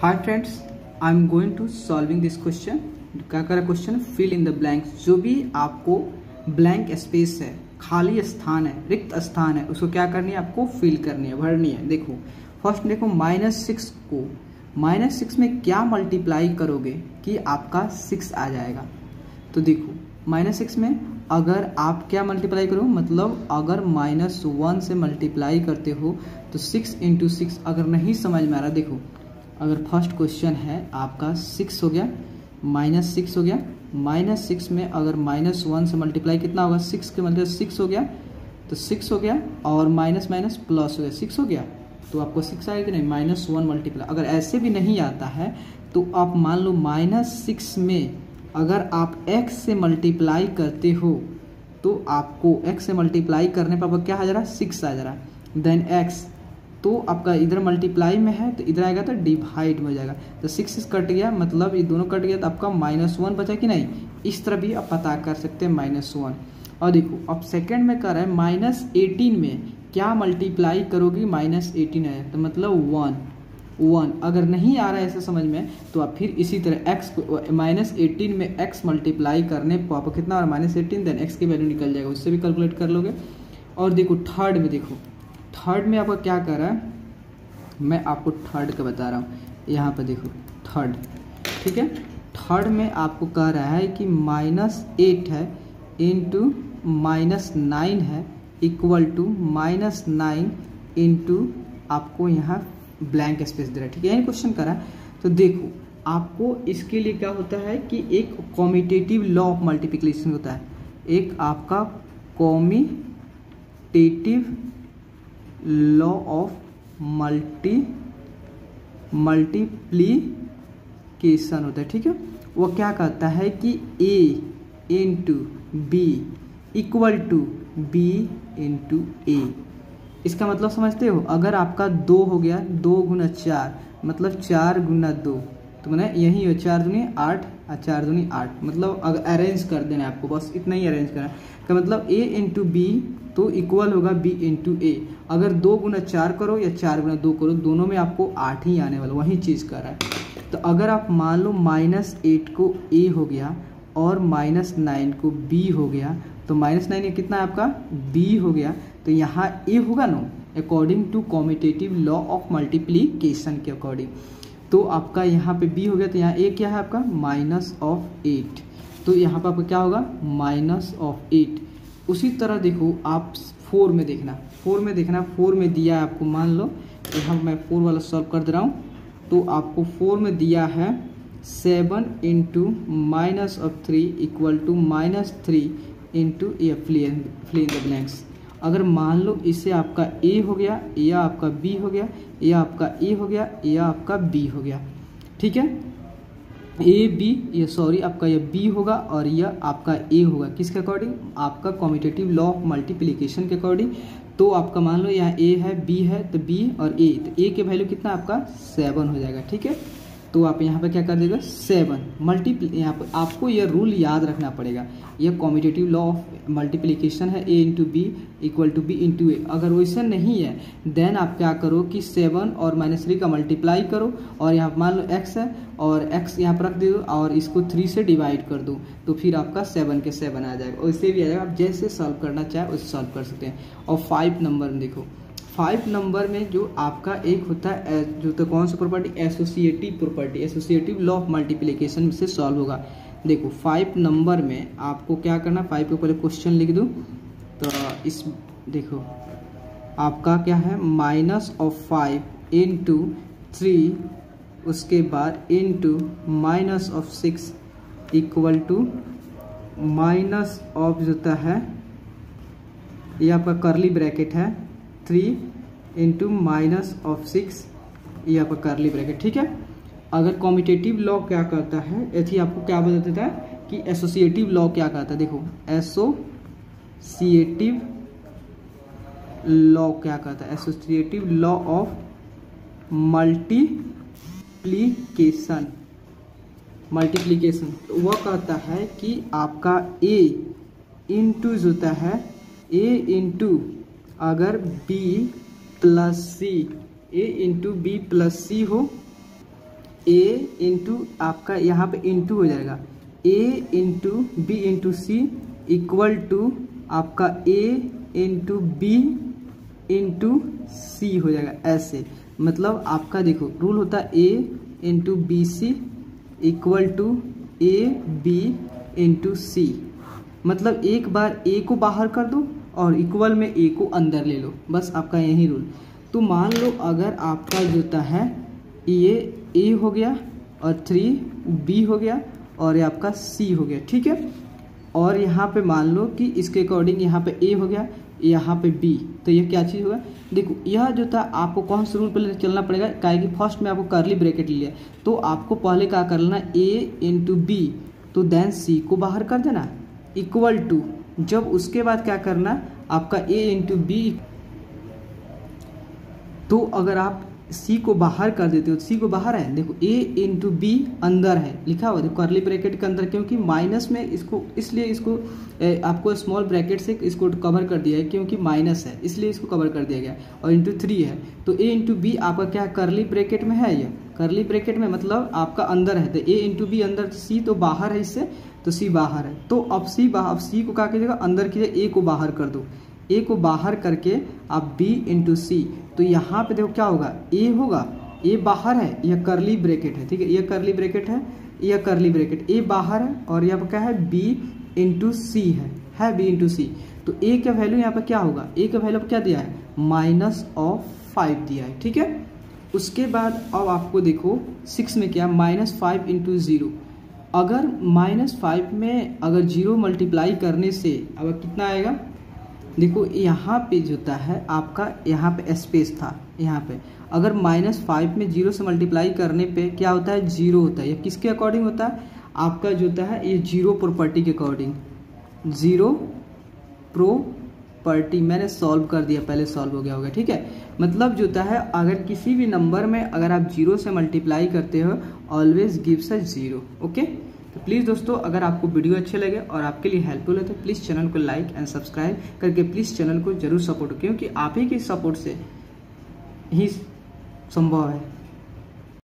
Hi friends, I am going to solving this question. क्या करें question, fill in the blanks. जो भी आपको ब्लैंक स्पेस है, खाली स्थान है, रिक्त स्थान है, उसको क्या करनी है, आपको फिल करनी है, भरनी है। देखो फर्स्ट देखो -6 को -6 में क्या मल्टीप्लाई करोगे कि आपका 6 आ जाएगा। तो देखो -6 में अगर आप क्या मल्टीप्लाई करो, मतलब अगर -1 से मल्टीप्लाई करते हो तो 6 × 6। अगर नहीं समझ में आ रहा, देखो अगर फर्स्ट क्वेश्चन है आपका 6 हो गया, -6 हो गया, -6 में अगर -1 से मल्टीप्लाई कितना होगा, 6 के मतलब 6 हो गया, तो 6 हो गया और माइनस माइनस प्लस हो गया, 6 हो गया, तो आपको 6 आएगा कि नहीं, -1 मल्टीप्लाई। अगर ऐसे भी नहीं आता है तो आप मान लो -6 में अगर आप x से मल्टीप्लाई करते हो तो आपको x से मल्टीप्लाई करने पर क्या आ जा रहा है, 6 आ जा रहा है। देन x तो आपका इधर मल्टीप्लाई में है तो इधर आएगा तो डिवाइड में हो जाएगा, तो 6 कट गया, मतलब ये दोनों कट गया तो आपका -1 बचा कि नहीं। इस तरह भी आप पता कर सकते हैं -1। और देखो अब सेकंड में कर रहा है -18 में क्या मल्टीप्लाई करोगी, -18 है तो मतलब 1। अगर नहीं आ रहा है ऐसे समझ में तो आप फिर इसी तरह x को -18 में x मल्टीप्लाई करने पर आपको कितना आ रहा है, -18, देन x की वैल्यू निकल जाएगा, उससे भी कैलकुलेट कर लोगे। और देखो थर्ड में, देखो थर्ड में आपका क्या कर रहा है, मैं आपको थर्ड का बता रहा हूँ। यहाँ पर देखो थर्ड, ठीक है, थर्ड में आपको कह रहा है कि -8 है इंटू -9 है इक्वल टू -9 इंटू आपको यहाँ ब्लैंक स्पेस दे रहा है, ठीक है, यही क्वेश्चन करा। तो देखो आपको इसके लिए क्या होता है कि एक कॉम्यूटेटिव लॉ ऑफ मल्टीप्लिकेशन होता है, एक आपका कॉम्यूटेटिव लॉ ऑफ मल्टीप्लिकेशन होता है, ठीक है। वो क्या कहता है कि a into B equal to B into A. इसका मतलब समझते हो, अगर आपका 2 हो गया, 2 × 4 मतलब 4 × 2, तो मैंने यही हो 4 दूनी 8 और 4 दूनी 8, मतलब अगर अरेंज कर देना है आपको, बस इतना ही अरेंज करना है। का मतलब a इंटू बी तो इक्वल होगा b इंटू ए। अगर 2 × 4 करो या 4 × 2 करो, दोनों में आपको 8 ही आने वाला, वही चीज़ कर रहा है। तो अगर आप मान लो -8 को a हो गया और -9 को b हो गया, तो -9 ये कितना है आपका b हो गया, तो यहाँ a होगा ना, according to commutative law of multiplication के अकॉर्डिंग। तो आपका यहाँ पे b हो गया, तो यहाँ a क्या है आपका -8, तो यहाँ पर आपका क्या होगा -8। उसी तरह देखो आप 4 में देखना, 4 में दिया है आपको, मान लो यहाँ मैं 4 वाला सॉल्व कर दे रहा हूँ। तो आपको 4 में दिया है 7 इंटू -3 इक्वल टू -3 इंटू ये फिल इन द ब्लैंक्स। अगर मान लो इसे आपका a हो गया, या आपका b हो गया, या आपका a हो गया, या आपका b हो गया, ठीक है, आपका यह b होगा और यह आपका a होगा, किसके अकॉर्डिंग, आपका कॉम्यूटेटिव लॉ ऑफ मल्टीप्लिकेशन के अकॉर्डिंग। तो आपका मान लो यहाँ a है, b है, तो b और a, तो a के वैल्यू कितना आपका 7 हो जाएगा, ठीक है। तो आप यहाँ पे क्या कर देगा 7 यहाँ पर आपको यह रूल याद रखना पड़ेगा, यह कॉम्यूटेटिव लॉ ऑफ मल्टीप्लिकेशन है, a into B equal to b into A. अगर वैसा नहीं है देन आप क्या करो कि 7 और -3 का मल्टीप्लाई करो, और यहाँ मान लो x है और x यहाँ पर रख दे दो और इसको 3 से डिवाइड कर दो, तो फिर आपका 7 के 7 आ जाएगा। वैसे भी आ जाएगा, आप जैसे सॉल्व करना चाहे वैसे सॉल्व कर सकते हैं। और 5 नंबर में देखो, 5 नंबर में जो आपका एक होता है जो, तो कौन सा property, associative property, associative law of multiplication से सॉल्व होगा। देखो 5 नंबर में आपको क्या करना, 5 के ऊपर क्वेश्चन लिख दूँ तो इस देखो आपका क्या है -5 इंटू 3, उसके बाद इंटू -6 इक्वल टू जोता है, ये आपका करली ब्रैकेट है, 3 इंटू -6, ये आपका करली ब्रैकेट, ठीक है। अगर कॉम्यूटेटिव लॉ क्या कहता है, ऐसी आपको क्या बता देता है कि एसोसिएटिव लॉ क्या कहता है। देखो एसोसिएटिव लॉ क्या कहता है, एसोसिएटिव लॉ ऑफ मल्टीप्लिकेशन, तो वह कहता है कि आपका a इंटू होता है, a इंटू अगर b plus c, a into B plus C हो ए इंटू आपका यहाँ पे इंटू हो जाएगा A into B into C equal to आपका A into B into C हो जाएगा। ऐसे मतलब आपका देखो रूल होता है A into B C equal to A B into C. मतलब एक बार ए को बाहर कर दो और इक्वल में ए को अंदर ले लो, बस आपका यही रूल। तो मान लो अगर आपका जो होता है ये ए हो गया और 3 बी हो गया और ये आपका सी हो गया, ठीक है। और यहाँ पे मान लो कि इसके अकॉर्डिंग यहाँ पे ए हो गया, यहाँ पे बी, तो ये क्या चीज़ होगा। देखो यह जो था आपको कौन सा रूल पे चलना पड़ेगा, क्या कि फर्स्ट में आपको करली ब्रैकेट लिया तो आपको पहले क्या कर लेना ए इंटू बी तो देन सी को बाहर कर देना इक्वल टू, जब उसके बाद क्या करना आपका ए इंटू बी। तो अगर आप सी को बाहर कर देते हो, सी को बाहर है, देखो ए इंटू बी अंदर है लिखा हुआ देखो करली ब्रैकेट के अंदर, क्योंकि माइनस में इसको इसलिए इसको आपको स्मॉल ब्रैकेट से इसको कवर कर दिया है क्योंकि माइनस है इसलिए इसको कवर कर दिया गया और इंटू 3 है। तो ए इंटू बी आपका क्या करली ब्रैकेट में है, ये करली ब्रैकेट में मतलब आपका अंदर है, तो ए इंटू बी अंदर, सी तो बाहर है इससे तो सी बाहर है। तो अब सी को क्या कीजिएगा अंदर कीजिए, ए को बाहर कर दो, ए को बाहर करके आप बी इंटू सी, तो यहाँ पे देखो क्या होगा ए होगा, ए बाहर है, यह करली ब्रैकेट है, ठीक है, यह करली ब्रैकेट है, यह करली ब्रैकेट, ए बाहर है और यहाँ पे क्या है बी इंटू सी है बी इंटू सी। तो ए का वैल्यू यहाँ पे क्या होगा, ए का वैल्यू क्या दिया है -5 दिया है, ठीक है। उसके बाद अब आपको देखो 6 में क्या -5 इंटू 0, अगर -5 में अगर 0 मल्टीप्लाई करने से अब कितना आएगा, देखो यहाँ पे जो होता है आपका यहाँ पे स्पेस था, यहाँ पे अगर -5 में 0 से मल्टीप्लाई करने पे क्या होता है 0 होता है। ये किसके अकॉर्डिंग होता है आपका जो होता है ये 0 प्रॉपर्टी के अकॉर्डिंग, 0 प्रॉपर्टी मैंने सॉल्व कर दिया, पहले सॉल्व हो गया होगा, ठीक है। मतलब जो होता है अगर किसी भी नंबर में अगर आप 0 से मल्टीप्लाई करते हो ऑलवेज गिव्स अ 0, ओके। तो प्लीज़ दोस्तों अगर आपको वीडियो अच्छे लगे और आपके लिए हेल्पफुल है तो प्लीज़ चैनल को लाइक एंड सब्सक्राइब करके प्लीज़ चैनल को जरूर सपोर्ट, क्योंकि आप ही के सपोर्ट से ही संभव है।